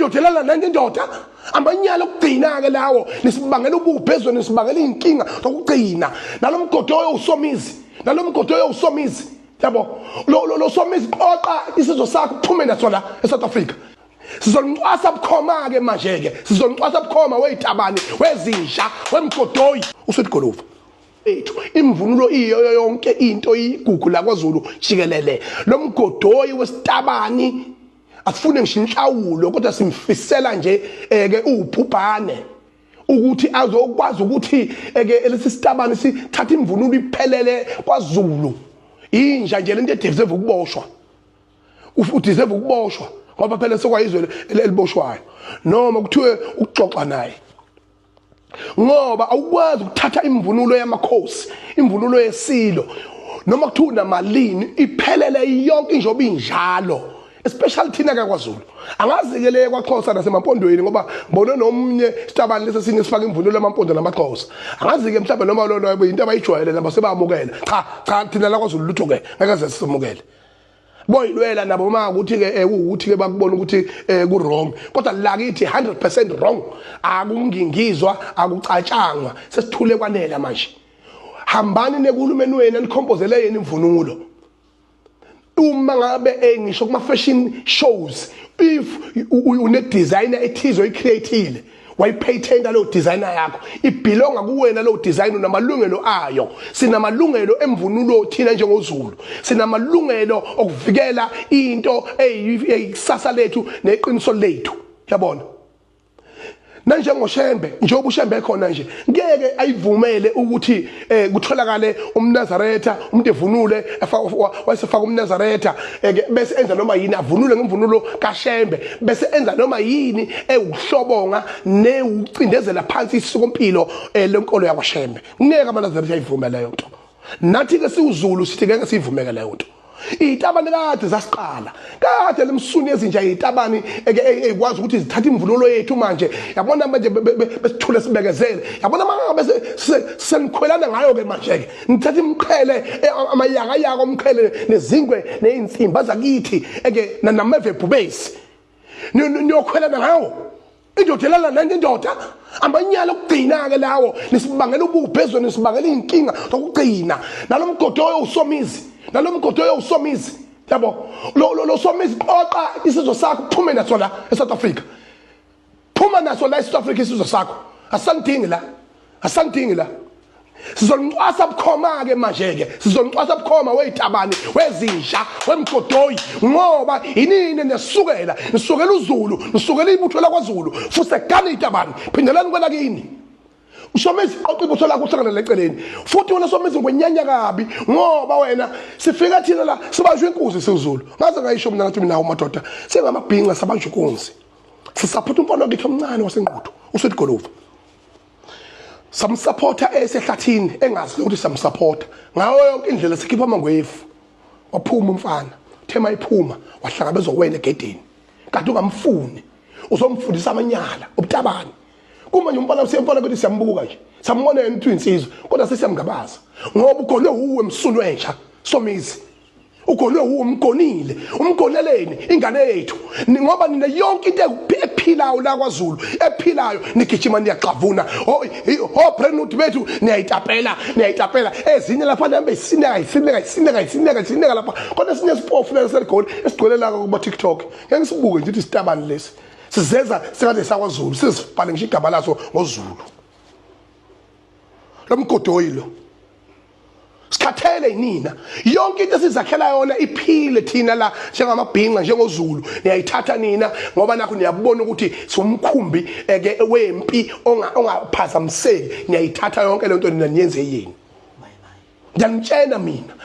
indodelana nanto indoda amanyala okugcina ke lawo nisibangela ubuphezwe nisibangela inkinga zokugcina nalomgodoyo usomizi nalomgodoyo usomizi yabo lo somizi qoqa isizwe sakho uphume nasona eSouth Africa sizomcwasa bukhoma ke manje ke sizomcwasa bukhoma weyitabani wezinja wemgodoyi usithi Goluva ethu imvunulo iyo yonke into igugu la kwaZulu jikelele lo mgodoyi wesitabani asifune ngisho inhlawulo kodwa simfisela nje ke ubhubhane ukuthi azokwazi ukuthi ke lesi sitabani sithatha imvunulo iphelele kwaZulu inja nje lento edeserve ukuboshwa udeserve ukuboshwa ngoba phela sekwayizwe eliboshwayo noma kuthiwe ukuxoxa naye ngoba awukwazi ukuthatha imvunulo yamakhosi imvunulo yesilo noma kuthiwa namalini iphelele yonke njobo injalo especially thina ke kwaZulu angazikele kwaXhosa nasemampondweni ngoba ngibone nomnye sitabani lesi sinye sifaka imvunulo yamampondo namaXhosa angazike mhlawumbe noma lona into abayijwayele nabo sebamukela cha thina la kwaZulu lutho ke ngeke simukele boyilwela nabo ukuthi ke ukuthi ke bakubona ukuthi ku wrong kodwa lakithi 100% wrong akungingizwa akucatshangwa sesithule kwanela manje hambani nekulumeni wena nikhompozele yena imvunulo uma ngabe ngisho kuma fashion shows if une designer ethizwe icreateile wayipatenta lo designer yakho ibelonga kuwena lo design unamalungelo ayo sinamalungelo emvunulo thina njengoZulu sinamalungelo okuvikela into eyisasa lethu neqiniso lethu yabona nanjengoShembe njengoba uShembe khona nje ngeke ayivumele ukuthi kutholakale umNazaretha umuntu evunule wayesefaka umNazaretha bese enza noma yini avunule ngemvunulo kaShembe bese enza noma yini ewuhlobonga newucindezela phansi isikompilo lenkolo yakwaShembe ngeke amaNazaretha ayivumele leyo nto nathi ke siwuZulu sithi ngeke sivumeke leyo nto itabani kade zasiqala kade lemsuni ezinja itabani ekwazi ukuthi zithatha imvunulo yethu manje yabona manje besithule sibekezele yabona mangabe senikhwelana ngayo ke manje ke nithatha imqhele amayaka yako umqhele nezingwe neinsimba zakithi nameve bubesi niyokhwelana ngawo indodelana nanto indoda amanyala okugcina ke lawo nisibangela ubuphezwe nisibangela inkinga zokugcina nalomgodoyo usomizi nalomgodoyo usomizi yabo lo somizi qoqa isizwe sakho uphume nasona eSouth Africa phuma naso la eSouth Africa isizwe sakho asangidingi la sizomcwasa bukhoma ke manje ke sizomcwasa bukhoma weyitabani wezinja wemgodoyi ngoba inini nesukela uZulu nisukela ibutho la kwaZulu futhi egana itabani phindelani kwela kini uSomizi oqibutho la kuhlangana leceleni futhi wena Somizi ngwenyanya kabi ngoba wena sifika thina la sibanjwe inkunzi siwuZulu ngaze ngayisho mina ngathi mina umadoda sengamabhinqa sabanjwe inkunzi sisapotha umpondo wakhe omncane wasenquthu usithi Goluva samsupporta esehlathini engazi ukuthi samsupporta ngawo yonke indlela sikhipha amangwefu waphuma umfana thema iphuma wahlangabezwa wena egedeni kanti ungamfuni uzomfundisa amanyala ubutabani kuma nje umpala usempala ukuthi siyambuka nje sambona yena uthi insizwe kodwa sesiyamgabaza ngoba ugolwe uwe emsunu entsha Somizi ugolwe uwe umgoneleni ingane yethu ngoba nina yonke into ephilayo la kwaZulu ephilayo nigijima niyaqavuna prenuthi bethu niyayitapela ezinye lapha nambe isineka lapha kodwa sinesipofu leseligoli esigcolela kuba TikTok ngeke sibuke nje ukuthi sitabani lesi sizeza sikade sakwaZulu sizibhale ngisho igaba laso ngoZulu lomgodoyi lo sikhathele inina yonke into sizakhela yona iphile thina la njengamabhinqa njengoZulu niyayithatha nina ngoba nakho niyabona ukuthi somkhumbi wempi ongaphazamiseki niyayithatha yonke lento nina niyenze yini ngiyanitshela mina